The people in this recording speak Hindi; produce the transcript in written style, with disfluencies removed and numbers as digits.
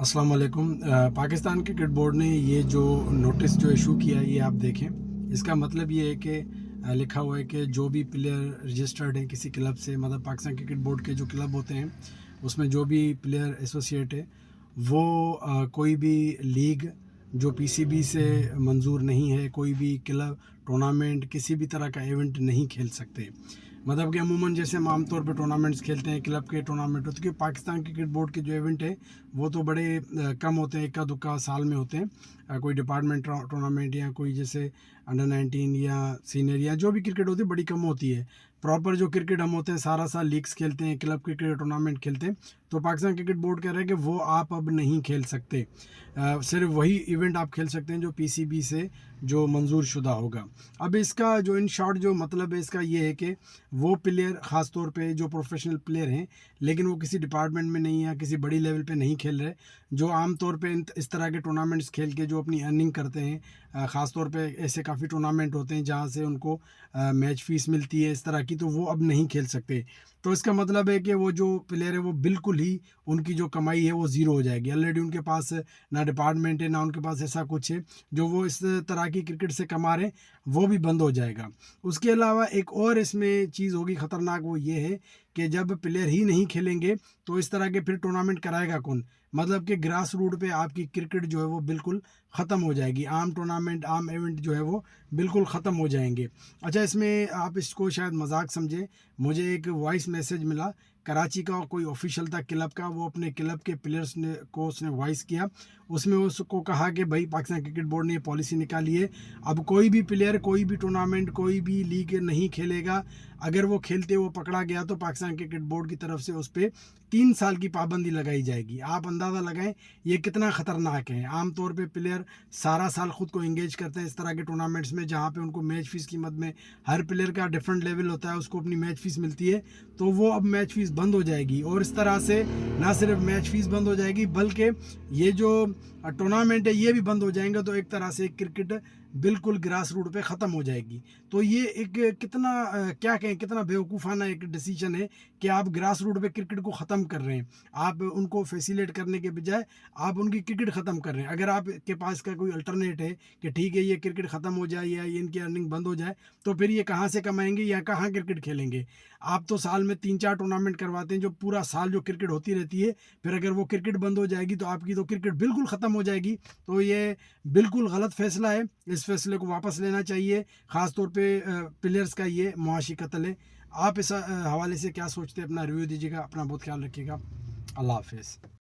अस्सलाम वालेकुम। पाकिस्तान क्रिकेट बोर्ड ने ये जो नोटिस जो इशू किया है ये आप देखें। इसका मतलब ये है कि लिखा हुआ है कि जो भी प्लेयर रजिस्टर्ड हैं किसी क्लब से, मतलब पाकिस्तान क्रिकेट बोर्ड के जो क्लब होते हैं उसमें जो भी प्लेयर एसोसिएट है वो कोई भी लीग जो पीसीबी से मंजूर नहीं है, कोई भी क्लब टूर्नामेंट किसी भी तरह का इवेंट नहीं खेल सकते। मतलब कि अमूमन जैसे हम आमतौर पर टूर्नामेंट्स खेलते हैं, क्लब के टूर्नामेंट होते हैं, क्योंकि पाकिस्तान क्रिकेट बोर्ड के जो इवेंट है वो तो बड़े कम होते हैं, इक्का दुक्का साल में होते हैं। कोई डिपार्टमेंट टूर्नामेंट या कोई जैसे अंडर 19 या सीनियर या जो भी क्रिकेट होती है बड़ी कम होती है। प्रॉपर जो क्रिकेट हम होते हैं सारा साल लीग्स खेलते हैं, क्लब क्रिकेट टूर्नामेंट खेलते हैं। तो पाकिस्तान क्रिकेट बोर्ड कह रहा है कि वो आप अब नहीं खेल सकते। सिर्फ वही इवेंट आप खेल सकते हैं जो पीसीबी से जो मंजूर शुदा होगा। अब इसका जो इन शॉर्ट जो मतलब है इसका ये है कि वो प्लेयर ख़ास तौर पे जो प्रोफेशनल प्लेयर हैं लेकिन वो किसी डिपार्टमेंट में नहीं या किसी बड़ी लेवल पे नहीं खेल रहे, जो आम तौर पे इस तरह के टूर्नामेंट्स खेल के जो अपनी अर्निंग करते हैं, ख़ास तौर पे ऐसे काफ़ी टूर्नामेंट होते हैं जहाँ से उनको मैच फीस मिलती है इस तरह की, तो वो अब नहीं खेल सकते। तो इसका मतलब है कि वो जो प्लेयर है वो बिल्कुल ही उनकी जो कमाई है वो ज़ीरो हो जाएगी। ऑलरेडी उनके पास ना डिपार्टमेंट है ना उनके पास ऐसा कुछ है जो वो इस तरह की क्रिकेट से कमा रहे हैं, वो भी बंद हो जाएगा। उसके अलावा एक और इसमें चीज़ होगी ख़तरनाक, वो ये है कि जब प्लेयर ही नहीं खेलेंगे तो इस तरह के फिर टूर्नामेंट कराएगा कौन। मतलब कि ग्रास रूट पे आपकी क्रिकेट जो है वो बिल्कुल ख़त्म हो जाएगी, आम टूर्नामेंट आम इवेंट जो है वो बिल्कुल ख़त्म हो जाएंगे। अच्छा, इसमें आप इसको शायद मजाक समझें, मुझे एक वॉइस मैसेज मिला कराची का, कोई ऑफिशियल था क्लब का, वो अपने क्लब के प्लेयर्स ने को उसने वॉइस किया। उसमें उसको कहा कि भाई पाकिस्तान क्रिकेट बोर्ड ने ये पॉलिसी निकाली है, अब कोई भी प्लेयर कोई भी टूर्नामेंट कोई भी लीग नहीं खेलेगा। अगर वो खेलते वो पकड़ा गया तो पाकिस्तान क्रिकेट बोर्ड की तरफ से उस पर 3 साल की पाबंदी लगाई जाएगी। आप अंदाज़ा लगाएं ये कितना ख़तरनाक है। आमतौर पे प्लेयर सारा साल ख़ुद को इंगेज करते हैं इस तरह के टूर्नामेंट्स में जहाँ पे उनको मैच फ़ीस की मद में, हर प्लेयर का डिफरेंट लेवल होता है, उसको अपनी मैच फ़ीस मिलती है, तो वो अब मैच फ़ीस बंद हो जाएगी। और इस तरह से ना सिर्फ मैच फ़ीस बंद हो जाएगी बल्कि ये जो टूर्नामेंट है ये भी बंद हो जाएंगे। तो एक तरह से क्रिकेट बिल्कुल ग्रास रूट पे ख़त्म हो जाएगी। तो ये एक कितना क्या कहें, कितना बेवकूफ़ाना एक डिसीजन है कि आप ग्रास रूट पे क्रिकेट को ख़त्म कर रहे हैं। आप उनको फैसिलिटेट करने के बजाय आप उनकी क्रिकेट ख़त्म कर रहे हैं। अगर आपके पास का कोई अल्टरनेट है कि ठीक है ये क्रिकेट ख़त्म हो जाए या ये इनकी अर्निंग बंद हो जाए, तो फिर ये कहाँ से कमाएंगे या कहाँ क्रिकेट खेलेंगे। आप तो साल में 3-4 टूर्नामेंट करवाते हैं, जो पूरा साल जो क्रिकेट होती रहती है, फिर अगर वो क्रिकेट बंद हो जाएगी तो आपकी तो क्रिकेट बिल्कुल ख़त्म हो जाएगी। तो ये बिल्कुल गलत फैसला है, इस फैसले को वापस लेना चाहिए। ख़ास तौर पे प्लेयर्स का ये मुआशी कत्ल है। आप इस हवाले से क्या सोचते हैं, अपना रिव्यू दीजिएगा, अपना बहुत ख्याल रखिएगा। अल्लाह हाफिज़।